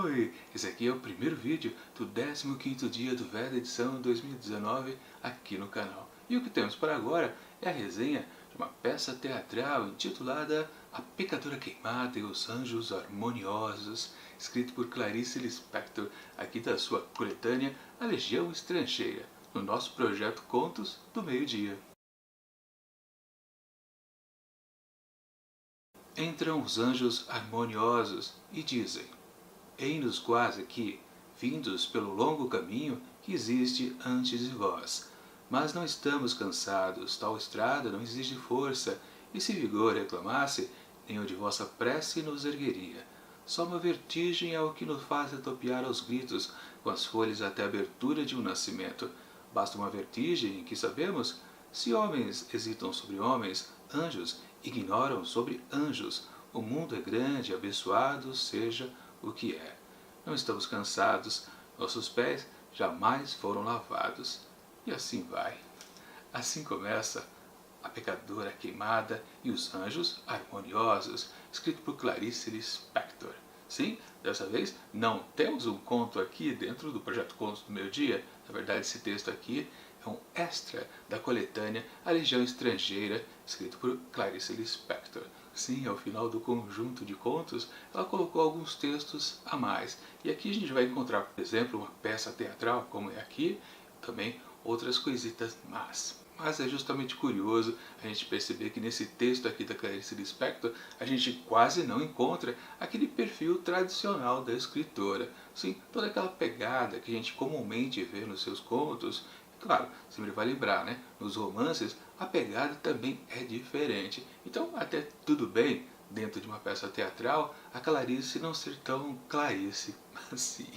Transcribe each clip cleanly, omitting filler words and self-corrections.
Oi! Esse aqui é o primeiro vídeo do 15º dia do Veda edição 2019 aqui no canal. E o que temos para agora é a resenha de uma peça teatral intitulada A Pecadora Queimada e os Anjos Harmoniosos, escrito por Clarice Lispector, aqui da sua coletânea A Legião Estrangeira, no nosso projeto Contos do Meio-Dia. Entram os anjos harmoniosos e dizem: Eis-nos quase aqui, vindos pelo longo caminho que existe antes de vós. Mas não estamos cansados, tal estrada não exige força, e se vigor reclamasse, nenhum de vossa prece nos ergueria. Só uma vertigem é o que nos faz atopiar aos gritos, com as folhas até a abertura de um nascimento. Basta uma vertigem, que sabemos, se homens hesitam sobre homens, anjos ignoram sobre anjos. O mundo é grande, abençoado seja o que é. Não estamos cansados, nossos pés jamais foram lavados. E assim vai. Assim começa A Pecadora Queimada e os Anjos Harmoniosos, escrito por Clarice Lispector. Sim, dessa vez não temos um conto aqui dentro do projeto Contos do Meio-Dia. Na verdade, esse texto aqui é um extra da coletânea A Legião Estrangeira, escrito por Clarice Lispector. Sim, ao final do conjunto de contos, ela colocou alguns textos a mais. E aqui a gente vai encontrar, por exemplo, uma peça teatral, como é aqui, também outras coisitas más. Mas é justamente curioso a gente perceber que nesse texto aqui da Clarice Lispector, a gente quase não encontra aquele perfil tradicional da escritora. Sim, toda aquela pegada que a gente comumente vê nos seus contos. Claro, sempre vai lembrar, né? Nos romances, a pegada também é diferente. Então, até tudo bem, dentro de uma peça teatral, a Clarice não ser tão Clarice assim.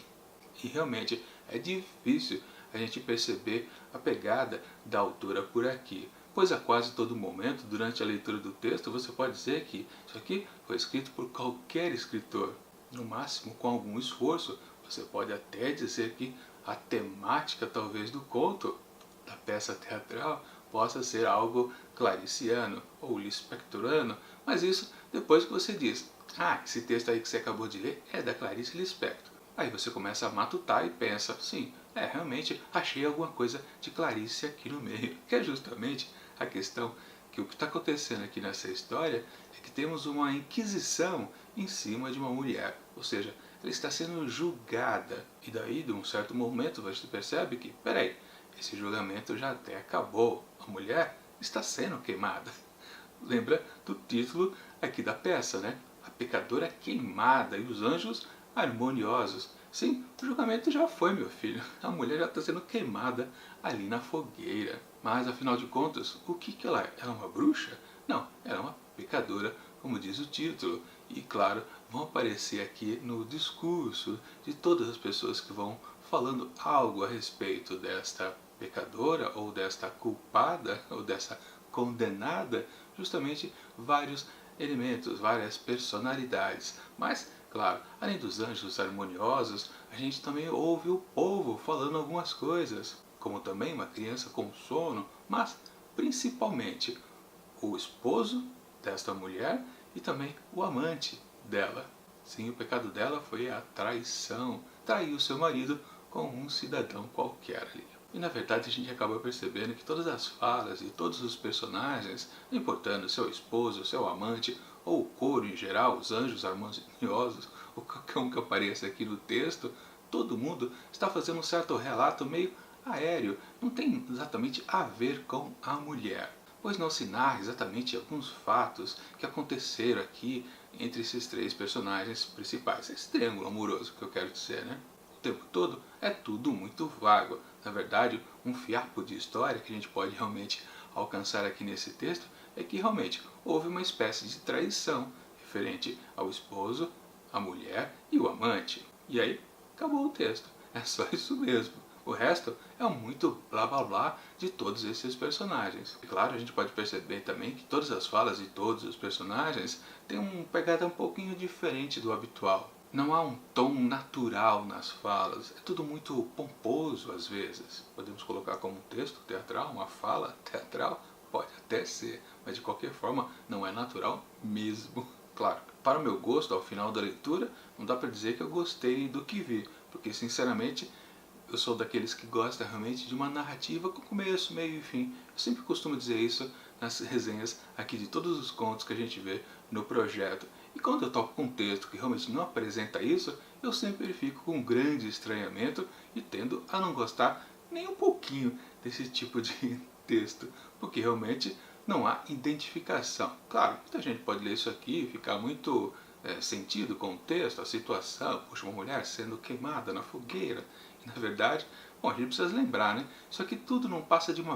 E realmente é difícil a gente perceber a pegada da autora por aqui, pois a quase todo momento, durante a leitura do texto, você pode dizer que isso aqui foi escrito por qualquer escritor. No máximo, com algum esforço, você pode até dizer que a temática, talvez, do conto, da peça teatral, possa ser algo clariciano ou lispectoriano, mas isso depois que você diz: ah, esse texto aí que você acabou de ler é da Clarice Lispector. Aí você começa a matutar e pensa: sim, realmente achei alguma coisa de Clarice aqui no meio. Que é justamente a questão que o que está acontecendo aqui nessa história é que temos uma inquisição em cima de uma mulher. Ou seja, ela está sendo julgada. E daí, de um certo momento, você percebe que, peraí, esse julgamento já até acabou. A mulher está sendo queimada. Lembra do título aqui da peça, né? A Pecadora Queimada e os Anjos Harmoniosos. Sim, o julgamento já foi, meu filho. A mulher já está sendo queimada ali na fogueira. Mas, afinal de contas, o que ela é? Ela é uma bruxa? Não, ela é uma pecadora, como diz o título. E, claro, vão aparecer aqui no discurso de todas as pessoas que vão falando algo a respeito desta pecadora, ou desta culpada, ou dessa condenada, justamente vários elementos, várias personalidades. Mas, claro, além dos anjos harmoniosos, a gente também ouve o povo falando algumas coisas, como também uma criança com sono, mas principalmente o esposo desta mulher e também o amante dela. Sim, o pecado dela foi a traição. Traiu seu marido com um cidadão qualquer ali. E na verdade a gente acaba percebendo que todas as falas e todos os personagens, não importando seu esposo, seu amante, ou o coro em geral, os anjos harmoniosos, ou qualquer um que apareça aqui no texto, todo mundo está fazendo um certo relato meio aéreo, não tem exatamente a ver com a mulher, pois não se narra exatamente alguns fatos que aconteceram aqui entre esses três personagens principais. Esse triângulo amoroso que eu quero dizer, né? O tempo todo é tudo muito vago. Na verdade, um fiapo de história que a gente pode realmente alcançar aqui nesse texto é que realmente houve uma espécie de traição referente ao esposo, a mulher e o amante. E aí, acabou o texto. É só isso mesmo. O resto é muito blá blá blá de todos esses personagens. E claro, a gente pode perceber também que todas as falas de todos os personagens têm uma pegada um pouquinho diferente do habitual. Não há um tom natural nas falas, é tudo muito pomposo às vezes. Podemos colocar como um texto teatral, uma fala teatral? Pode até ser, mas de qualquer forma não é natural mesmo. Claro, para o meu gosto, ao final da leitura, não dá para dizer que eu gostei do que vi, porque sinceramente eu sou daqueles que gosta realmente de uma narrativa com começo, meio e fim. Eu sempre costumo dizer isso nas resenhas aqui de todos os contos que a gente vê no projeto. E quando eu toco com um texto que realmente não apresenta isso, eu sempre fico com um grande estranhamento e tendo a não gostar nem um pouquinho desse tipo de texto, porque realmente não há identificação. Claro, muita gente pode ler isso aqui e ficar muito sentido com o texto, a situação, puxa, uma mulher sendo queimada na fogueira. E, na verdade, bom, a gente precisa lembrar, né? Isso aqui tudo não passa de uma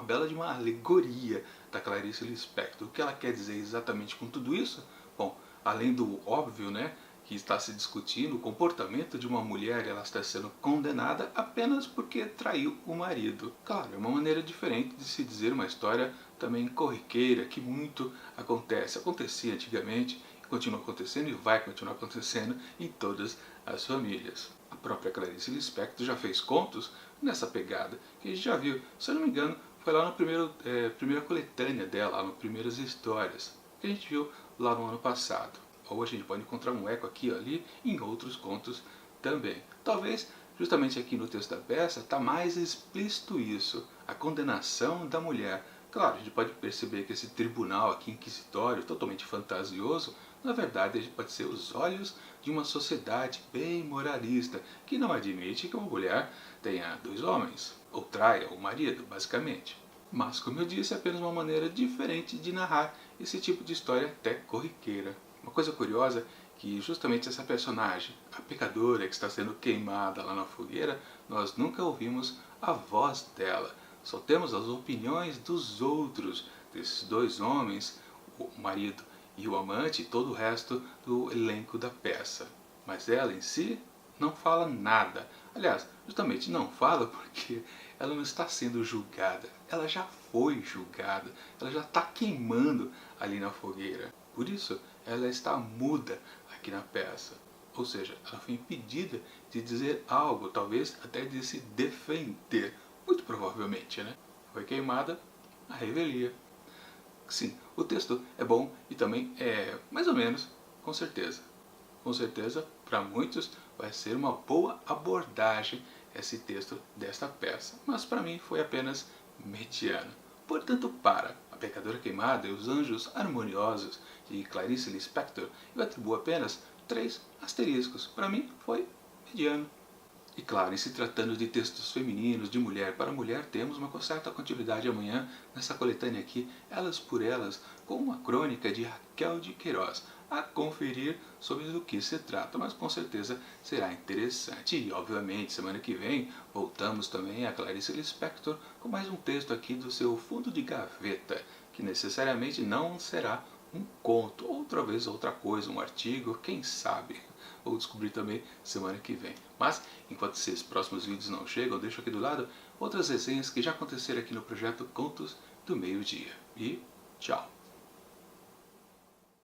alegoria da Clarice Lispector. O que ela quer dizer exatamente com tudo isso? Bom, além do óbvio, né? Que está se discutindo o comportamento de uma mulher, ela está sendo condenada apenas porque traiu o marido. Claro, é uma maneira diferente de se dizer uma história também corriqueira, que muito acontece. Acontecia antigamente, continua acontecendo e vai continuar acontecendo em todas as famílias. A própria Clarice Lispector já fez contos nessa pegada, que a gente já viu, se eu não me engano, foi lá na primeira coletânea dela, lá no Primeiras Histórias, que a gente viu lá no ano passado. Ou a gente pode encontrar um eco aqui ou ali em outros contos também. Talvez, justamente aqui no texto da peça, está mais explícito isso, a condenação da mulher. Claro, a gente pode perceber que esse tribunal aqui inquisitório, totalmente fantasioso, na verdade ele pode ser os olhos de uma sociedade bem moralista, que não admite que uma mulher tenha dois homens, ou traia o marido, basicamente. Mas, como eu disse, é apenas uma maneira diferente de narrar esse tipo de história até corriqueira. Uma coisa curiosa é que justamente essa personagem, a pecadora que está sendo queimada lá na fogueira, nós nunca ouvimos a voz dela. Só temos as opiniões dos outros, desses dois homens, o marido e o amante e todo o resto do elenco da peça. Mas ela em si não fala nada. Aliás, justamente não fala porque ela não está sendo julgada. Ela já foi julgada. Ela já está queimando ali na fogueira. Por isso, ela está muda aqui na peça. Ou seja, ela foi impedida de dizer algo, talvez até de se defender. Muito provavelmente, né? Foi queimada a revelia. Sim, o texto é bom e também é mais ou menos, com certeza. Com certeza, para muitos, vai ser uma boa abordagem esse texto desta peça. Mas para mim foi apenas mediano. Portanto, para A Pecadora Queimada e Os Anjos Harmoniosos, de Clarice Lispector, eu atribuo apenas 3 asteriscos. Para mim foi mediano. E claro, em se tratando de textos femininos, de mulher para mulher, temos uma certa continuidade amanhã nessa coletânea aqui, Elas por Elas, com uma crônica de Raquel de Queiroz, a conferir sobre o que se trata, mas com certeza será interessante. E obviamente, semana que vem, voltamos também a Clarice Lispector com mais um texto aqui do seu fundo de gaveta, que necessariamente não será um conto, outra vez outra coisa, um artigo, quem sabe. Vou descobrir também semana que vem. Mas, enquanto esses próximos vídeos não chegam, eu deixo aqui do lado outras resenhas que já aconteceram aqui no projeto Contos do Meio-Dia. E tchau!